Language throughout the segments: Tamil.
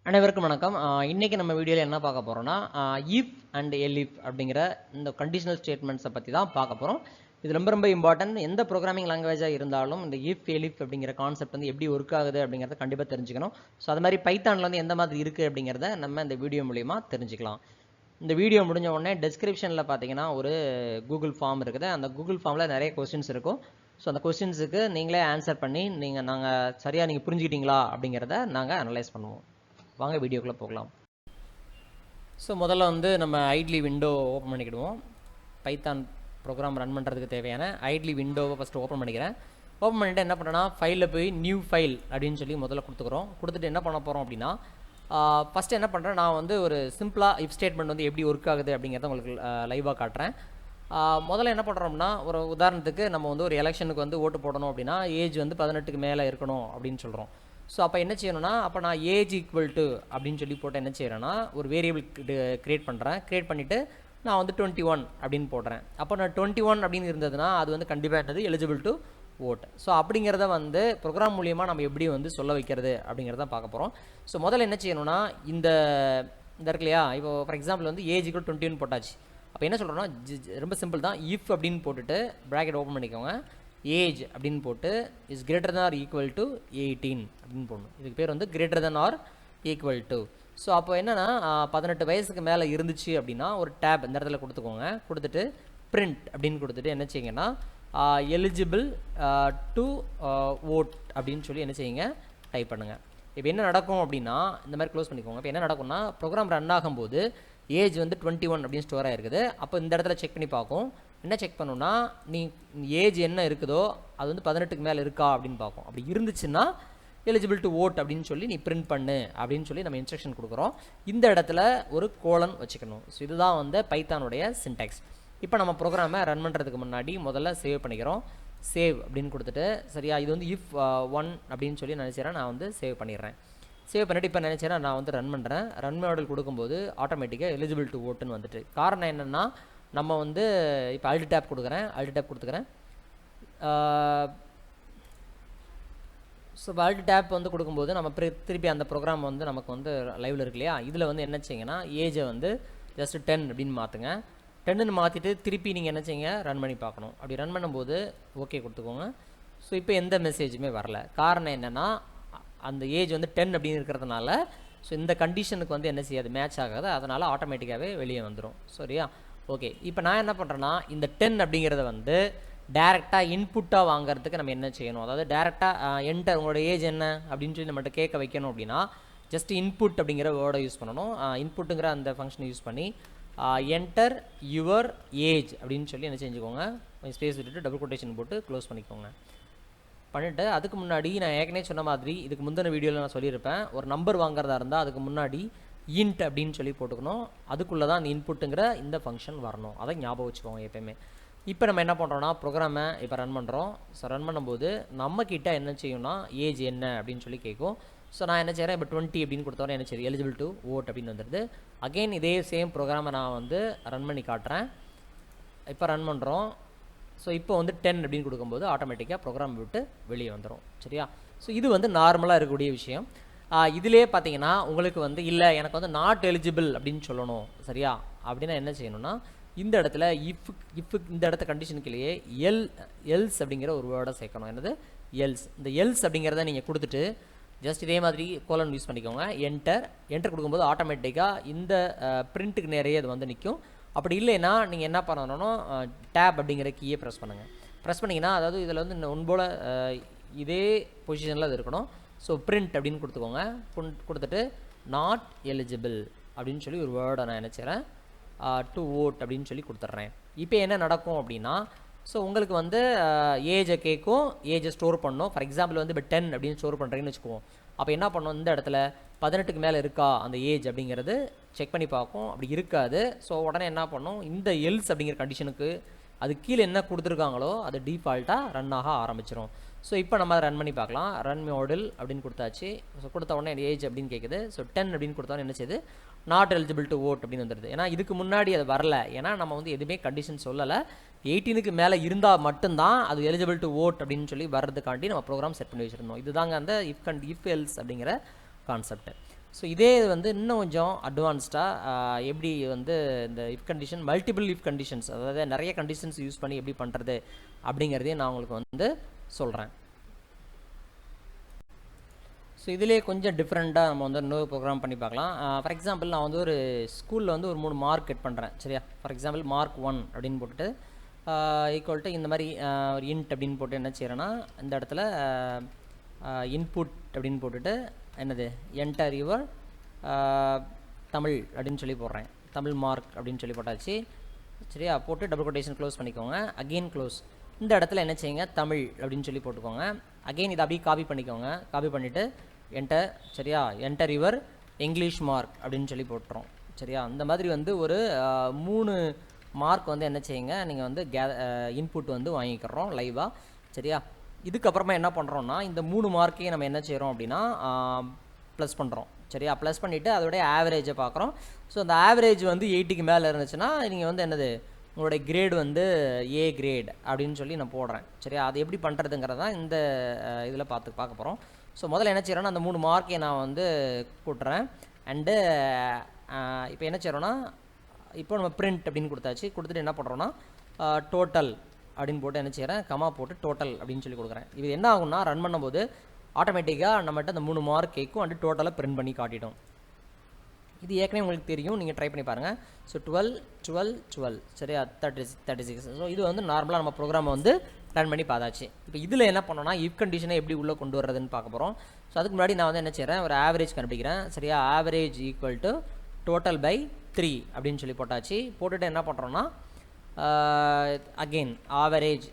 அனைவருக்கும் வணக்கம். இன்னைக்கு நம்ம வீடியோவில் என்ன பார்க்க போகிறோம்னா இஃப் அண்ட் எலிஃப் அப்படிங்கிற இந்த கண்டிஷனல் ஸ்டேட்மெண்ட்ஸை பற்றி தான் பார்க்க போகிறோம். இது ரொம்ப ரொம்ப இம்பார்ட்டன்ட். எந்த ப்ரோக்ராமிங் லாங்குவேஜாக இருந்தாலும் இந்த இஃப் எலிஃப் அப்படிங்கிற கான்செப்ட் வந்து எப்படி ஒர்க் ஆகுது அப்படிங்கிறத கண்டிப்பாக தெரிஞ்சுக்கணும். ஸோ அது மாதிரி பைத்தானில் வந்து எந்த மாதிரி இருக்குது அப்படிங்கிறத நம்ம இந்த வீடியோ மூலிமா தெரிஞ்சுக்கலாம். இந்த வீடியோ முடிஞ்ச உடனே டெஸ்கிரிப்ஷனில் பார்த்தீங்கன்னா ஒரு கூகுள் ஃபார்ம் இருக்குது. அந்த கூகுள் ஃபார்மில் நிறைய கொஸ்டின்ஸ் இருக்கும். ஸோ அந்த கொஸ்டின்ஸுக்கு நீங்களே ஆன்சர் பண்ணி நாங்கள் சரியாக நீங்கள் புரிஞ்சுக்கிட்டீங்களா அப்படிங்கிறத நாங்கள் அனலைஸ் பண்ணுவோம். வாங்க வீடியோக்குள்ளே போகலாம். ஸோ முதல்ல வந்து நம்ம ஐட்லி விண்டோ ஓப்பன் பண்ணிக்கிடுவோம். பைத்தான் ப்ரோக்ராம் ரன் பண்ணுறதுக்கு தேவையான ஐட்லி விண்டோவை ஃபஸ்ட்டு ஓப்பன் பண்ணிக்கிறேன். ஓப்பன் பண்ணிவிட்டு என்ன பண்ணுறேன்னா ஃபைலில் போய் நியூ ஃபைல் அப்படின்னு சொல்லி முதல்ல கொடுத்துக்குறோம். கொடுத்துட்டு என்ன பண்ண போகிறோம் அப்படின்னா ஃபஸ்ட்டு என்ன பண்ணுறேன், நான் வந்து ஒரு சிம்பிளாக இஃப் ஸ்டேட்மெண்ட் வந்து எப்படி ஒர்க் ஆகுது அப்படிங்கிறத உங்களுக்கு லைவாக காட்டுறேன். முதல்ல என்ன பண்ணுறோம்னா, ஒரு உதாரணத்துக்கு நம்ம வந்து ஒரு எலெக்ஷனுக்கு வந்து ஓட்டு போடணும் அப்படின்னா ஏஜ் வந்து 18க்கு மேலே இருக்கணும் அப்படின்னு சொல்கிறோம். ஸோ அப்போ என்ன செய்யணும்னா, அப்போ நான் ஏஜ் ஈக்குவல் டு அப்படின்னு சொல்லி போட்டு என்ன செய்கிறேன்னா ஒரு வேரியபிள் க்ரியேட் பண்ணுறேன். க்ரியேட் பண்ணிவிட்டு நான் வந்து 21 அப்படின்னு போடுறேன். அப்போ நான் 21 அப்படின்னு இருந்ததுன்னா அது வந்து கண்டிப்பாக என்னது எலிஜிபிள் டு ஓட். ஸோ அப்படிங்கிறத வந்து ப்ரோக்ராம் மூலியமாக நம்ம எப்படி வந்து சொல்ல வைக்கிறது அப்படிங்கிறத பார்க்க போகிறோம். ஸோ முதல்ல என்ன செய்யணும்னா, இந்த இருக்கு இல்லையா, இப்போ ஃபார் எக்ஸாம்பிள் வந்து ஏஜ் ஈக்குவல் 21 போட்டாச்சு. அப்போ என்ன சொல்கிறோன்னா, ரொம்ப சிம்பிள் தான். இஃப் அப்படின்னு போட்டுட்டு ப்ராக்கெட் ஓப்பன் பண்ணிக்கோங்க. ஏஜ் அப்படின்னு போட்டு is greater than or equal to 18 அப்படின்னு போடணும். இதுக்கு பேர் வந்து greater than or equal to. So அப்போ என்னென்னா 18 வயசுக்கு மேலே இருந்துச்சு அப்படின்னா ஒரு டேப் இந்த இடத்துல கொடுத்துக்கோங்க. கொடுத்துட்டு பிரிண்ட் அப்படின்னு கொடுத்துட்டு என்ன செய்யுங்கன்னா எலிஜிபிள் டு ஓட் அப்படின்னு சொல்லி என்ன செய்யுங்க, டைப் பண்ணுங்கள். இப்போ என்ன நடக்கும் அப்படின்னா, இந்த மாதிரி க்ளோஸ் பண்ணிக்கோங்க. இப்போ என்ன நடக்கும்னா, ப்ரோக்ராம் ரன் ஆகும்போது ஏஜ் வந்து 21 அப்படின்னு ஸ்டோர் ஆகிருக்குது. அப்போ இந்த இடத்துல செக் பண்ணி பார்க்கும். என்ன செக் பண்ணுன்னா, நீ ஏஜ் என்ன இருக்குதோ அது வந்து 18க்கு மேலே இருக்கா அப்படின்னு பார்க்கும். அப்படி இருந்துச்சுன்னா எலிஜிபிள் டு ஓட் அப்படின்னு சொல்லி நீ பிரிண்ட் பண்ணு அப்படின்னு சொல்லி நம்ம இன்ஸ்ட்ரக்ஷன் கொடுக்குறோம். இந்த இடத்துல ஒரு கோலன் வச்சுக்கணும். ஸோ இதுதான் வந்து பைத்தானுடைய சின்டாக்ஸ். இப்போ நம்ம ப்ரோக்ராமை ரன் பண்ணுறதுக்கு முன்னாடி முதல்ல சேவ் பண்ணிக்கிறோம். சேவ் அப்படின்னு கொடுத்துட்டு, சரியா, இது வந்து இஃப் 1 அப்படின்னு சொல்லி நினச்சிக்கிறேன். நான் வந்து சேவ் பண்ணிடுறேன். சேவ் பண்ணிவிட்டு இப்போ நினச்சேன்னா நான் வந்து ரன் பண்ணுறேன். ரன் மாடல் கொடுக்கும்போது ஆட்டோமேட்டிக்காக எலிஜிபிள் டு ஓட்டுன்னு வந்துட்டு. காரணம் என்னென்னா, நம்ம வந்து இப்போ அல்ட் டேப் கொடுத்துக்கிறேன். ஸோ அல்ட் டேப் வந்து கொடுக்கும்போது நம்ம திருப்பி அந்த ப்ரோக்ராம் வந்து நமக்கு வந்து லைவில் இருக்கு இல்லையா, இதில் வந்து என்ன செய்யுங்கன்னா ஏஜை வந்து ஜஸ்ட் 10 அப்படின்னு மாற்றுங்க. 10ன்னு மாற்றிட்டு திருப்பி நீங்கள் என்ன செய்யுங்க, ரன் பண்ணி பார்க்கணும். அப்படி ரன் பண்ணும்போது ஓகே கொடுத்துக்கோங்க. ஸோ இப்போ எந்த மெசேஜுமே வரல. காரணம் என்னென்னா, அந்த ஏஜ் வந்து 10 அப்படின்னு இருக்கிறதுனால ஸோ இந்த கண்டிஷனுக்கு வந்து என்ன செய்யாது, மேட்ச் ஆகாது. அதனால் ஆட்டோமேட்டிக்காகவே வெளியே வந்துடும். சரியா, ஓகே. இப்போ நான் என்ன பண்ணுறேன்னா, இந்த 10 அப்படிங்கிறத வந்து டேரெக்டாக இன்புட்டாக வாங்குறதுக்கு நம்ம என்ன செய்யணும், அதாவது டேரெக்டாக என்டர் உங்களோட ஏஜ் என்ன அப்படின்னு சொல்லி நம்மகிட்ட கேட்க வைக்கணும் அப்படின்னா ஜஸ்ட் இன்புட் அப்படிங்கிற வேர்டை யூஸ் பண்ணணும். இன்புட்டுங்கிற அந்த ஃபங்க்ஷனை யூஸ் பண்ணி என்டர் யுவர் ஏஜ் அப்படின்னு சொல்லி என்ன செஞ்சுக்கோங்க, ஸ்பேஸ் விட்டுட்டு டபுள் கொட்டேஷன் போட்டு க்ளோஸ் பண்ணிக்கோங்க. பண்ணிவிட்டு அதுக்கு முன்னாடி நான் ஏற்கனவே சொன்ன மாதிரி இதுக்கு முந்தின வீடியோவில் நான் சொல்லியிருப்பேன், ஒரு நம்பர் வாங்குறதா இருந்தால் அதுக்கு முன்னாடி இன்ட் அப்படின்னு சொல்லி போட்டுக்கணும். அதுக்குள்ளே தான் அந்த இன்புட்டுங்கிற இந்த ஃபங்க்ஷன் வரணும். அதை ஞாபகம் வச்சுக்கோங்க எப்போயுமே. இப்போ நம்ம என்ன பண்ணுறோன்னா, ப்ரோக்ராமை இப்போ ரன் பண்ணுறோம். ஸோ ரன் பண்ணும்போது நம்மக்கிட்ட என்ன செய்யும்னா ஏஜ் என்ன அப்படின்னு சொல்லி கேட்கும். ஸோ நான் என்ன செய்கிறேன், இப்போ 20 அப்படின்னு கொடுத்தோன்னே என்ன செய்யுது, எலிஜிபிள் டு ஓட் அப்படின்னு வந்துடுது. அகெயின் இதே சேம் ப்ரோக்ராமை நான் வந்து ரன் பண்ணி காட்டுறேன். இப்போ ரன் பண்ணுறோம். ஸோ இப்போ வந்து 10 அப்படின்னு கொடுக்கும்போது ஆட்டோமேட்டிக்காக ப்ரோக்ராம் விட்டு வெளியே வந்துடும். சரியா, ஸோ இது வந்து நார்மலாக இருக்கக்கூடிய விஷயம். இதிலே பார்த்தீங்கன்னா உங்களுக்கு வந்து இல்லை எனக்கு வந்து நாட் எலிஜிபிள் அப்படின்னு சொல்லணும். சரியா, அப்படின்னா என்ன செய்யணும்னா, இந்த இடத்துல இஃப் இந்த இடத்த கண்டிஷனுக்குள்ளேயே எல்ஸ் அப்படிங்கிற ஒரு வேர்டை சேர்க்கணும். என்னது, எல்ஸ். இந்த எல்ஸ் அப்படிங்கிறத நீங்கள் கொடுத்துட்டு ஜஸ்ட் இதே மாதிரி கோலன் யூஸ் பண்ணிக்கோங்க. என்டர் கொடுக்கும்போது ஆட்டோமேட்டிக்காக இந்த பிரிண்ட்டுக்கு நிறைய இது வந்து நிற்கும். அப்படி இல்லைன்னா நீங்கள் என்ன பண்ணணும்னா டேப் அப்படிங்கிற கீயை ப்ரெஸ் பண்ணுங்கள். ப்ரெஸ் பண்ணிங்கன்னா, அதாவது இதில் வந்து ஒன்போல் இதே பொசிஷனில் அது இருக்கணும். ஸோ பிரிண்ட் அப்படின்னு கொடுத்துக்கோங்க. கொடுத்துட்டு நாட் எலிஜிபிள் அப்படின்னு சொல்லி ஒரு வேர்டை நான் நினச்சிக்கிறேன் டு ஓட் அப்படின்னு சொல்லி கொடுத்துட்றேன். இப்போ என்ன நடக்கும் அப்படின்னா, ஸோ உங்களுக்கு வந்து ஏஜை கேட்கும், ஏஜை ஸ்டோர் பண்ணணும். ஃபார் எக்ஸாம்பிள் வந்து இப்போ 10 அப்படின்னு ஸ்டோர் பண்ணுறீங்கன்னு வச்சுக்குவோம். அப்போ என்ன பண்ணணும், இந்த இடத்துல 18க்கு மேலே இருக்கா அந்த ஏஜ் அப்படிங்கிறது செக் பண்ணி பார்க்கும். அப்படி இருக்காது. ஸோ உடனே என்ன பண்ணணும், இந்த எல்ஸ் அப்படிங்கிற கண்டிஷனுக்கு அது கீழே என்ன கொடுத்துருக்காங்களோ அது டிஃபால்ட்டாக ரன் ஆக ஆரம்பிச்சிடும். ஸோ இப்போ நம்ம ரன் பண்ணி பார்க்கலாம். ரன் மாடல் அப்படின்னு கொடுத்தாச்சு. ஸோ கொடுத்த உடனே ஏஜ் அப்படின்னு கேட்குது. ஸோ 10 அப்படின்னு கொடுத்தோன்னே என்ன செய்யுது, நாட் எலிஜிபிள் டு ஓட் அப்படின்னு வந்துடுது. ஏன்னா இதுக்கு முன்னாடி அது வரல. ஏன்னா நம்ம வந்து எதுவுமே கண்டிஷன் சொல்லலை. 18க்கு மேலே இருந்தால் மட்டும்தான் அது எலிஜிபிள் டு ஓட் அப்படின்னு சொல்லி வர்றதுக்காண்டி நம்ம ப்ரோக்ராம் செட் பண்ணி வச்சுருந்தோம். இதுதாங்க அந்த இஃப் எல்ஸ் அப்படிங்கிற கான்செப்ட். ஸோ இதே வந்து இன்னும் கொஞ்சம் அட்வான்ஸ்டாக எப்படி வந்து இந்த if condition multiple if conditions, அதாவது நிறைய கண்டிஷன்ஸ் யூஸ் பண்ணி எப்படி பண்ணுறது அப்படிங்கிறதையும் நான் உங்களுக்கு வந்து சொல்கிறேன். ஸோ இதிலே கொஞ்சம் டிஃப்ரெண்ட்டாக நம்ம வந்து இன்னொரு ப்ரோக்ராம் பண்ணி பார்க்கலாம். ஃபார் எக்ஸாம்பிள் நான் வந்து ஒரு ஸ்கூலில் வந்து ஒரு 3 மார்க் கட் பண்ணுறேன். சரியா, ஃபார் எக்ஸாம்பிள் மார்க் 1 அப்படின்னு போட்டுட்டு ஈக்குவல் டு இந்த மாதிரி ஒரு இன்ட் அப்படின்னு போட்டு என்ன செய்கிறேன்னா, இந்த இடத்துல இன்புட் அப்படின்னு போட்டுட்டு என்னது என்டர் யுவர் தமிழ் அப்படின்னு சொல்லி போடுறேன். தமிழ் மார்க் அப்படின்னு சொல்லி போட்டாச்சு. சரியா, போட்டு டபுள் கொட்டேஷன் க்ளோஸ் பண்ணிக்கோங்க. Again close. இந்த இடத்துல என்ன செய்யுங்க, தமிழ் அப்படின்னு சொல்லி போட்டுக்கோங்க. அகெயின் இதை அப்படியே காப்பி பண்ணிக்கோங்க. காப்பி பண்ணிவிட்டு என்டர். சரியா, என்டர் யுவர் இங்கிலீஷ் மார்க் அப்படின்னு சொல்லி போட்டுறோம். சரியா, இந்த மாதிரி வந்து ஒரு 3 மார்க் வந்து என்ன செய்யுங்க, நீங்கள் வந்து இன்புட் வந்து வாங்கிக்கிறோம் லைவாக. சரியா, இதுக்கப்புறமா என்ன பண்ணுறோன்னா, இந்த 3 மார்க்கையும் நம்ம என்ன செய்கிறோம் அப்படின்னா ப்ளஸ் பண்ணுறோம். சரியா, ப்ளஸ் பண்ணிவிட்டு அதோடைய ஆவரேஜை பார்க்குறோம். ஸோ அந்த ஆவரேஜ் வந்து 80க்கு மேலே இருந்துச்சுன்னா நீங்கள் வந்து என்னது, உங்களுடைய கிரேடு வந்து ஏ கிரேட் அப்படின்னு சொல்லி நான் போடுறேன். சரியா, அது எப்படி பண்ணுறதுங்கிறதான் இந்த இதில் பார்க்க போகிறோம். ஸோ முதல்ல என்ன செய்கிறேன்னா, அந்த 3 மார்க்கை நான் வந்து கூட்டுறேன். அண்டு இப்போ என்ன செய்கிறோன்னா, இப்போ நம்ம பிரிண்ட் அப்படின்னு கொடுத்தாச்சு. கொடுத்துட்டு என்ன பண்ணுறோன்னா, டோட்டல் அப்படின்னு போட்டு என்ன செய்கிறேன், கமா போட்டு டோட்டல் அப்படின்னு சொல்லி கொடுக்குறேன். இது என்ன ஆகும்னா, ரன் பண்ணும்போது ஆட்டோமேட்டிக்காக நம்மகிட்ட அந்த 3 மார்க் கேட்கும். அண்டு டோட்டலாக பிரிண்ட் பண்ணி காட்டிடும். இது ஏற்கனவே உங்களுக்கு தெரியும், நீங்கள் ட்ரை பண்ணி பாருங்கள். ஸோ 12 12 12 சரியா, 36. ஸோ இது வந்து நார்மலாக நம்ம ப்ரோக்ராமை வந்து ரன் பண்ணி பார்த்தாச்சு. இப்போ இதில் என்ன பண்ணோன்னா, இஃப் கண்டிஷனை எப்படி உள்ளே கொண்டு வர்றதுன்னு பார்க்க போகிறோம். ஸோ அதுக்கு முன்னாடி நான் வந்து என்ன செய்கிறேன், ஒரு ஆவரேஜ் கண்டுபிடிக்கிறேன். சரியா, average equal to total by 3 அப்படின்னு சொல்லி போட்டாச்சு. போட்டுட்டு என்ன பண்ணுறோன்னா, அகெயின் ஆவரேஜ்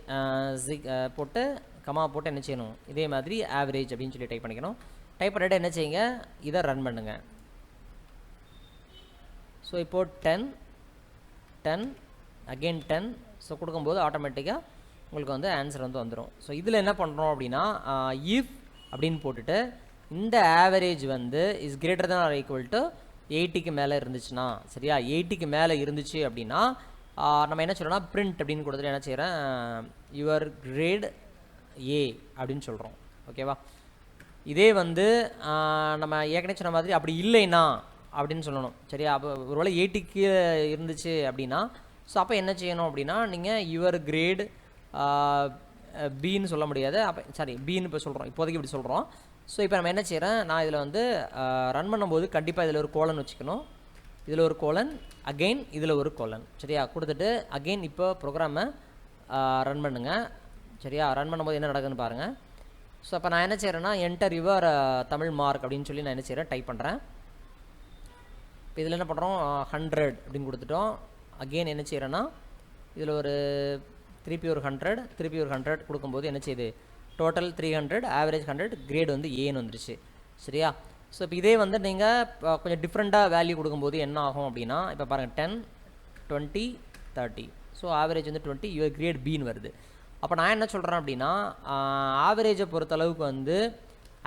போட்டு கமா போட்டு என்ன செய்யணும், இதே மாதிரி ஆவரேஜ் அப்படின்னு சொல்லி டைப் பண்ணிக்கணும். டைப் பண்ணிவிட்டு என்ன செய்யுங்க, இதை ரன் பண்ணுங்கள். ஸோ இப்போது 10 10 அகெயின் 10. ஸோ கொடுக்கும்போது ஆட்டோமேட்டிக்காக உங்களுக்கு வந்து ஆன்சர் வந்து வந்துடும். ஸோ இதில் என்ன பண்ணுறோம் அப்படின்னா, இஃப் அப்படின்னு போட்டுட்டு இந்த ஆவரேஜ் வந்து is greater than R equal to 80க்கு மேலே இருந்துச்சுன்னா, சரியா, 80க்கு மேலே இருந்துச்சு அப்படின்னா நம்ம என்ன சொல்கிறோம்னா, பிரிண்ட் அப்படின்னு கொடுத்துட்டு என்ன செய்கிறேன், யுவர் கிரேட் ஏ அப்படின்னு சொல்கிறோம். ஓகேவா, இதே வந்து நம்ம ஏற்கனவே சொன்ன மாதிரி அப்படி இல்லைன்னா அப்படின்னு சொல்லணும். சரியா, அப்போ ஒருவேளை 80க்கு இருந்துச்சு அப்படின்னா, ஸோ அப்போ என்ன செய்யணும் அப்படின்னா, நீங்கள் யுவர் கிரேட் பின்னு சொல்ல முடியாது. அப்போ சாரி பின்னு இப்போ சொல்கிறோம், இப்போதைக்கு இப்படி சொல்கிறோம். ஸோ இப்போ நம்ம என்ன செய்கிறேன், நான் இதில் வந்து ரன் பண்ணும்போது கண்டிப்பாக இதில் ஒரு கோலன் வச்சுக்கணும். இதில் ஒரு கோலன், அகெயின் இதில் ஒரு கோலன். சரியா, கொடுத்துட்டு அகெயின் இப்போ ப்ரோக்ராமை ரன் பண்ணுங்கள். சரியா, ரன் பண்ணும்போது என்ன நடக்குதுன்னு பாருங்கள். ஸோ அப்போ நான் என்ன செய்கிறேன்னா, என்டர் யுவர் தமிழ் மார்க் அப்படின்னு சொல்லி நான் என்ன செய்கிறேன், டைப் பண்ணுறேன். இப்போ இதில் என்ன பண்ணுறோம், 100 அப்படின்னு கொடுத்துட்டோம். அகெயின் என்ன செய்கிறேன்னா, இதில் ஒரு திருப்பி ஒரு 100 திருப்பி ஒரு 100 கொடுக்கும்போது என்ன செய்யுது, டோட்டல் 300, ஆவரேஜ் 100, கிரேட் வந்து ஏன்னு வந்துருச்சு. சரியா, ஸோ இப்போ இதே வந்து நீங்கள் கொஞ்சம் டிஃப்ரெண்ட்டாக வேல்யூ கொடுக்கும்போது என்ன ஆகும் அப்படின்னா, இப்போ பாருங்கள் 10 20 30. ஸோ ஆவரேஜ் வந்து 20, யுவர் கிரேட் பின்னு வருது. அப்போ நான் என்ன சொல்கிறேன் அப்படின்னா, ஆவரேஜை பொறுத்தளவுக்கு வந்து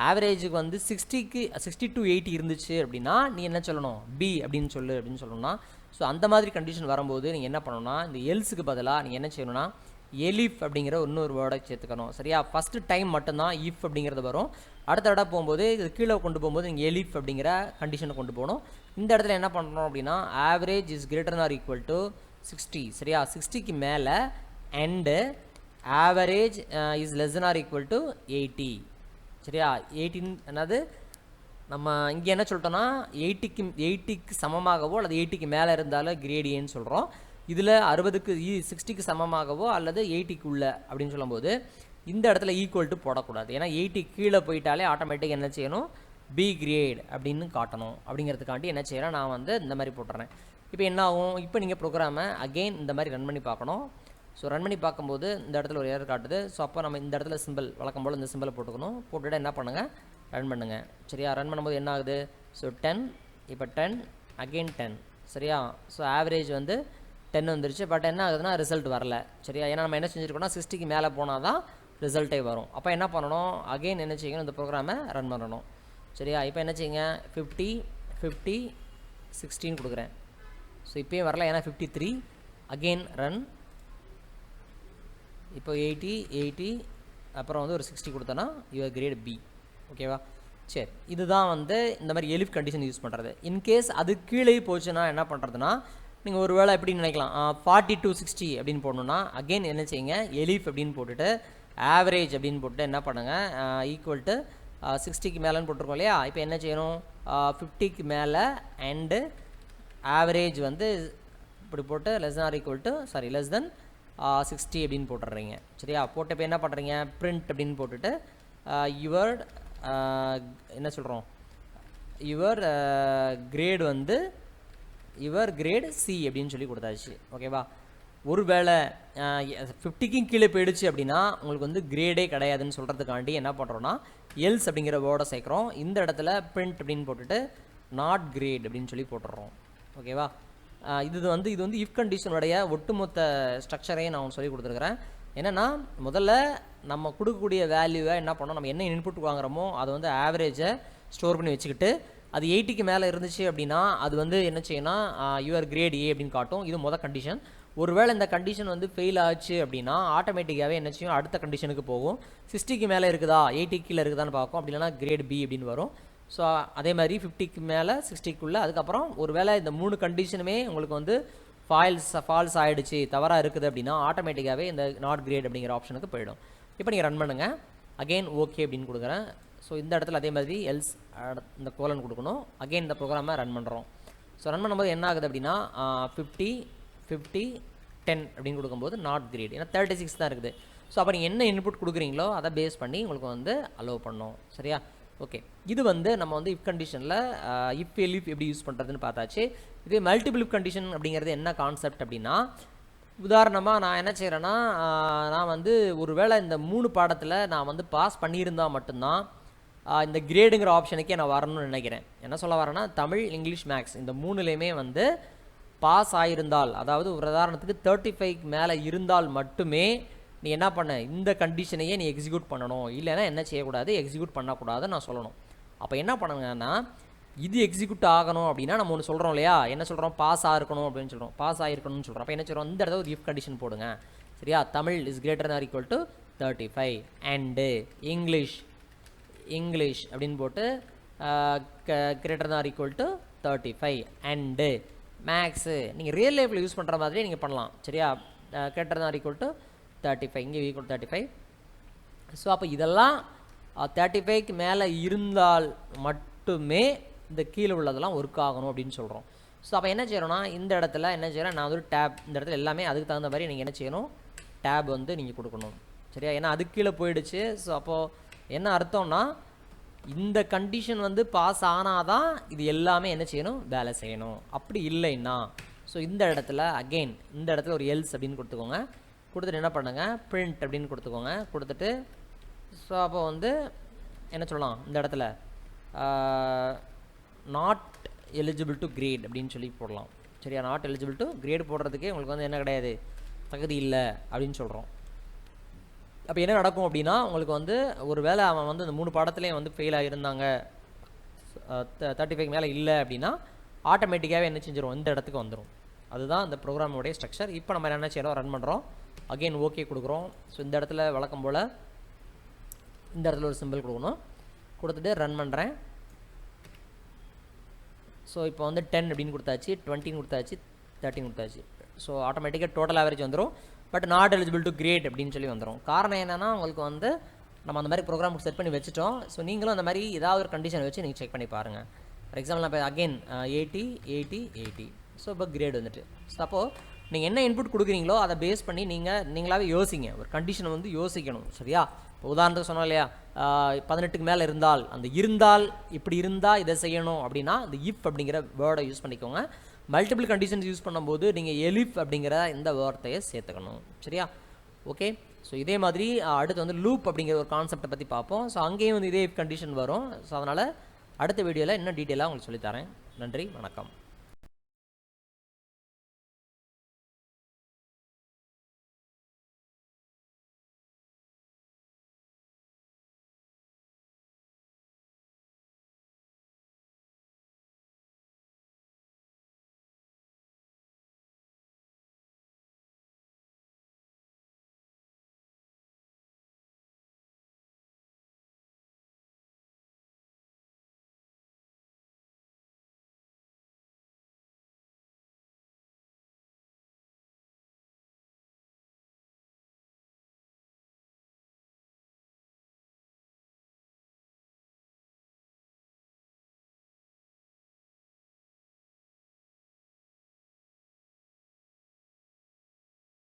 ஆவரேஜுக்கு வந்து 60 to 80 இருந்துச்சு அப்படின்னா நீ என்ன சொல்லணும், பி அப்படின்னு சொல்லணும்னா. ஸோ அந்த மாதிரி கண்டிஷன் வரும்போது நீங்கள் என்ன பண்ணணும்னா, இந்த எல்ஸுக்கு பதிலாக நீங்கள் என்ன செய்யணும்னா, எலிஃப் அப்படிங்கிற இன்னொரு வேர்டை சேர்த்துக்கணும். சரியா, ஃபஸ்ட்டு டைம் மட்டும்தான் இஃப் அப்படிங்கிறது வரும். அடுத்த இடம் போகும்போது இது கீழே கொண்டு போகும்போது நீங்கள் எலிஃப் அப்படிங்கிற கண்டிஷனை கொண்டு போகணும். இந்த இடத்துல என்ன பண்ணணும் அப்படின்னா, average is greater or equal to 60. சரியா, 60க்கு மேலே and average is less or equal to 80. சரியா, 18 என்னது நம்ம இங்கே என்ன சொல்லிட்டோம்னா, 80க்கு சமமாகவோ அல்லது 80க்கு மேலே இருந்தாலும் கிரேடியன்னு சொல்கிறோம். இதில் 60க்கு சமமாகவோ அல்லது 80க்குள்ள அப்படின்னு சொல்லும்போது இந்த இடத்துல ஈக்குவல் டு போடக்கூடாது. ஏன்னா 80 கீழே போயிட்டாலே ஆட்டோமேட்டிக் என்ன செய்யணும், பி கிரேட் அப்படின்னு காட்டணும். அப்படிங்கிறதுக்காண்டி என்ன செய்கிறேன், நான் வந்து இந்த மாதிரி போட்டுறேன். இப்போ என்ன ஆகும், இப்போ நீங்கள் ப்ரோக்ராமை அகெயின் இந்த மாதிரி ரன் பண்ணி பார்க்கணும். ஸோ ரன் பண்ணி பார்க்கும்போது இந்த இடத்துல ஒரு எரர் காட்டுது. ஸோ அப்போ நம்ம இந்த இடத்துல சிம்பிள் வழக்கம் போல் இந்த சிம்பிளை போட்டுக்கணும். போட்டுவிட்டு என்ன பண்ணுங்கள், ரன் பண்ணுங்கள். சரியா, ரன் பண்ணும்போது என்ன ஆகுது, ஸோ 10 இப்போ 10 அகெயின் 10. சரியா, ஸோ ஆவரேஜ் வந்து 10 வந்துருச்சு. பட் என்ன ஆகுதுன்னா ரிசல்ட் வரல. சரியா, ஏன்னா நம்ம என்ன செஞ்சுருக்கோம்னா 60க்கு மேலே போனால் தான் ரிசல்ட்டே வரும். அப்போ என்ன பண்ணணும், அகெயின் என்ன செய்யணும், இந்த ப்ரோக்ராமை ரன் பண்ணணும். சரியா, இப்போ என்ன செய்யுங்க, 50 50 16 கொடுக்குறேன். ஸோ இப்போயும் வரல, ஏன்னா 53. Again run. இப்போ 80 80 அப்புறம் வந்து ஒரு 60 கொடுத்தோன்னா யுவர் கிரேட் பி. ஓகேவா, சரி, இதுதான் வந்து இந்த மாதிரி எலிஃப் கண்டிஷன் யூஸ் பண்ணுறது. இன்கேஸ் அது கீழே போச்சுன்னா என்ன பண்ணுறதுனா, நீங்கள் ஒரு வேளை எப்படி நினைக்கலாம் 40 to 60 அப்படின்னு போடணுன்னா அகெயின் என்ன செய்யுங்க, எலிஃப் அப்படின்னு போட்டுட்டு ஆவரேஜ் அப்படின்னு போட்டு என்ன பண்ணுங்கள், ஈக்குவல் டு 60க்கு மேலேன்னு போட்டிருக்கோம் இல்லையா. இப்போ என்ன செய்யணும், 50க்கு மேலே அண்டு ஆவரேஜ் வந்து இப்படி போட்டு லெஸ் தென் 60 அப்படின்னு போட்டுடுறீங்க. சரியா, போட்டு இப்போ என்ன பண்ணுறீங்க, பிரிண்ட் அப்படின்னு போட்டுட்டு யுவர் என்ன சொல்கிறோம், யுவர் கிரேட் வந்து யுவர் கிரேட் சி அப்படின்னு சொல்லி கொடுத்தாச்சு. ஓகேவா, ஒரு வேளை 50க்கும் கீழே போயிடுச்சு அப்படின்னா உங்களுக்கு வந்து கிரேடே கிடையாதுன்னு சொல்கிறதுக்காண்டி என்ன பண்ணுறோன்னா எல்ஸ் அப்படிங்கிற வேர்டை சேர்க்குறோம். இந்த இடத்துல பிரிண்ட் அப்படின்னு போட்டுட்டு நாட் கிரேட் அப்படின்னு சொல்லி போட்டுடுறோம். ஓகேவா, இது வந்து இஃப் கண்டிஷனுடைய ஒட்டுமொத்த ஸ்ட்ரக்சரையும் நான் சொல்லி கொடுத்துருக்குறேன். என்னென்னா முதல்ல நம்ம கொடுக்கக்கூடிய வேல்யூவை என்ன பண்ணோம், நம்ம என்ன இன்புட் வாங்குறோமோ அதை வந்து ஆவரேஜை ஸ்டோர் பண்ணி வச்சுக்கிட்டு அது 80க்கு மேலே இருந்துச்சு அப்படின்னா அது வந்து என்ன செய்யணும், யுவர் கிரேட் ஏ அப்படின்னு காட்டும். இது மொதல் கண்டிஷன். ஒருவேளை இந்த கண்டிஷன் வந்து ஃபெயில் ஆச்சு அப்படின்னா ஆட்டோமேட்டிக்காகவே என்ன செய்யும், அடுத்த கண்டிஷனுக்கு போகும். 60க்கு மேலே இருக்குதா 80க்கு கீழே இருக்குதான்னு பார்க்கும். அப்படி இல்லைனா கிரேட் பி அப்படின்னு வரும். ஸோ அதே மாதிரி 50க்கு மேலே 60க்குள்ளே, அதுக்கப்புறம் ஒருவேளை இந்த 3 கண்டிஷனுமே உங்களுக்கு வந்து ஃபால்ஸ் ஆகிடுச்சு, தவறாக இருக்குது அப்படின்னா ஆட்டோமேட்டிக்காகவே இந்த நாட் கிரேட் அப்படிங்கிற ஆப்ஷனுக்கு போயிடும். இப்போ நீங்கள் ரன் பண்ணுங்கள், அகெயின் ஓகே அப்படின்னு கொடுக்குறேன். ஸோ இந்த இடத்துல அதே மாதிரி எல்ஸ் இந்த கோலன் கொடுக்கணும். அகெயின் இந்த ப்ரோக்ராமை ரன் பண்ணுறோம். ஸோ ரன் பண்ணும்போது என்ன ஆகுது அப்படின்னா 50 50 10 அப்படின்னு கொடுக்கும்போது நாட் கிரேட், ஏன்னா 36 தான் இருக்குது. ஸோ அப்போ நீங்கள் என்ன இன்புட் கொடுக்குறீங்களோ அதை பேஸ் பண்ணி உங்களுக்கு வந்து அலோவ் பண்ணோம். சரியா, ஓகே. இது வந்து நம்ம வந்து இஃப் கண்டிஷனில் இஃப் எலிஃப் எப்படி யூஸ் பண்ணுறதுன்னு பார்த்தாச்சு. இதே மல்டிபிள் இஃப் கண்டிஷன் அப்படிங்கிறது என்ன கான்செப்ட் அப்படின்னா, உதாரணமாக நான் என்ன செய்கிறேன்னா, நான் வந்து ஒரு வேளை இந்த 3 பாடத்தில் நான் வந்து பாஸ் பண்ணியிருந்தால் மட்டும்தான் இந்த கிரேடுங்கிற ஆப்ஷனுக்கே நான் வரணும்னு நினைக்கிறேன். என்ன சொல்ல வரேன்னா, தமிழ் இங்கிலீஷ் மேக்ஸ் இந்த 3லேயுமே வந்து பாஸ் ஆகியிருந்தால், அதாவது ஒரு உதாரணத்துக்கு 35க்கு மேலே இருந்தால் மட்டுமே நீ என்ன பண்ண, இந்த கண்டிஷனையே நீ எக்ஸிக்யூட் பண்ணணும். இல்லைன்னா என்ன செய்யக்கூடாது, எக்ஸிக்யூட் பண்ணக்கூடாதுன்னு நான் சொல்லணும். அப்போ என்ன பண்ணுங்கன்னா, இது எக்ஸிக்யூட் ஆகணும் அப்படின்னா நம்ம ஒன்று சொல்கிறோம் இல்லையா, என்ன சொல்கிறோம், பாஸ் ஆகிருக்கணும் அப்படின்னு சொல்கிறோம், பாஸ் ஆகிருக்கணும்னு சொல்கிறோம். அப்போ என்ன சொல்கிறோம், இந்த இடத்துல ஒரு இஃப் கண்டிஷன் போடுங்க. சரியா, Tamil is greater than or equal to 35 and English அப்படின்னு போட்டு greater than or equal to 35 and maths நீங்கள் ரியல் லைஃப்பில் யூஸ் பண்ணுற மாதிரியே நீங்கள் பண்ணலாம். சரியா, greater than or equal to 35, இங்கே ஈக்குவல் 35. ஸோ அப்போ இதெல்லாம் 35க்கு மேலே இருந்தால் மட்டுமே இந்த கீழே உள்ளதெல்லாம் ஒர்க் ஆகணும் அப்படின்னு சொல்கிறோம். ஸோ அப்போ என்ன செய்யணும்னா, இந்த இடத்துல என்ன செய்யணும், நான் ஒரு டேப், இந்த இடத்துல எல்லாமே அதுக்கு தகுந்த மாதிரி நீங்கள் என்ன செய்யணும், டேப் வந்து நீங்கள் கொடுக்கணும். சரியா, ஏன்னா அதுக்கு கீழே போயிடுச்சு. ஸோ அப்போது என்ன அர்த்தம்னா, இந்த கண்டிஷன் வந்து பாஸ் ஆனால் தான் இது எல்லாமே என்ன செய்யணும், வேலை செய்யணும். அப்படி இல்லைன்னா ஸோ இந்த இடத்துல அகெயின் இந்த இடத்துல ஒரு எல்ஸ் அப்படின்னு கொடுத்துக்கோங்க. கொடுத்துட்டு என்ன பண்ணுங்கள், பிரிண்ட் அப்படின்னு கொடுத்துக்கோங்க. கொடுத்துட்டு ஸோ அப்போ வந்து என்ன சொல்லலாம், இந்த இடத்துல நாட் எலிஜிபிள் டு கிரேட் அப்படின்னு சொல்லி போடலாம். சரியா, நாட் எலிஜிபிள் டு கிரேட் போடுறதுக்கே உங்களுக்கு வந்து என்ன கிடையாது, தகுதி இல்லை அப்படின்னு சொல்கிறோம். அப்போ என்ன நடக்கும் அப்படின்னா, உங்களுக்கு வந்து ஒரு வேளை அவன் வந்து இந்த 3 பாடத்துலேயும் வந்து ஃபெயில் ஆகியிருந்தாங்க, 35 மேலே இல்லை அப்படின்னா ஆட்டோமேட்டிக்காகவே என்ன செஞ்சிடும், இந்த இடத்துக்கு வந்துடும். அதுதான் இந்த ப்ரோக்ராமோடைய ஸ்ட்ரக்சர். இப்போ நம்ம என்ன செய்யறோம், ரன் பண்ணுறோம். அகெயின் ஓகே கொடுக்குறோம். ஸோ இந்த இடத்துல வழக்கம் போல் இந்த இடத்துல ஒரு சிம்பிள் கொடுக்கணும். கொடுத்துட்டு ரன் பண்ணுறேன். ஸோ இப்போ வந்து 10 அப்படின்னு கொடுத்தாச்சு, 20 கொடுத்தாச்சு, 13 கொடுத்தாச்சு. ஸோ ஆட்டோமேட்டிக்காக டோட்டல் ஆவரேஜ் வந்துடும். But not eligible to grade அப்படின்னு சொல்லி வந்துடும். காரணம் என்னென்னா, உங்களுக்கு வந்து நம்ம அந்த மாதிரி ப்ரோக்ராமுக்கு செட் பண்ணி வச்சுட்டோம். ஸோ நீங்களும் அந்த மாதிரி ஏதாவது ஒரு கண்டிஷன் வச்சு நீங்கள் செக் பண்ணி பாருங்கள். ஃபார் எக்ஸாம்பிள் நான் இப்போ அகெயின் 80. ஸோ இப்போ கிரேட் வந்துட்டு. ஸோ அப்போது நீங்கள் என்ன இன்புட் கொடுக்குறீங்களோ அதை பேஸ் பண்ணி நீங்களாகவே யோசிங்க. ஒரு கண்டிஷனை வந்து யோசிக்கணும். சரியா, இப்போ உதாரணத்துக்கு சொன்னோம் இல்லையா, 18க்கு மேலே இருந்தால் இப்படி இருந்தால் இதை செய்யணும் அப்படின்னா இந்த இஃப் அப்படிங்கிற வேர்டை யூஸ் பண்ணிக்கோங்க. மல்டிபிள் கண்டிஷன்ஸ் யூஸ் பண்ணும்போது நீங்கள் எலிஃப் அப்படிங்கிற இந்த வார்த்தையை சேர்த்துக்கணும். சரியா, ஓகே. ஸோ இதே மாதிரி அடுத்து வந்து லூப் அப்படிங்கிற ஒரு கான்செப்டை பற்றி பார்ப்போம். ஸோ அங்கேயும் வந்து இதே இஃப் கண்டிஷன் வரும். ஸோ அதனால் அடுத்த வீடியோவில் இன்னும் டீட்டெயிலாக உங்களுக்கு சொல்லித்தரேன். நன்றி, வணக்கம்.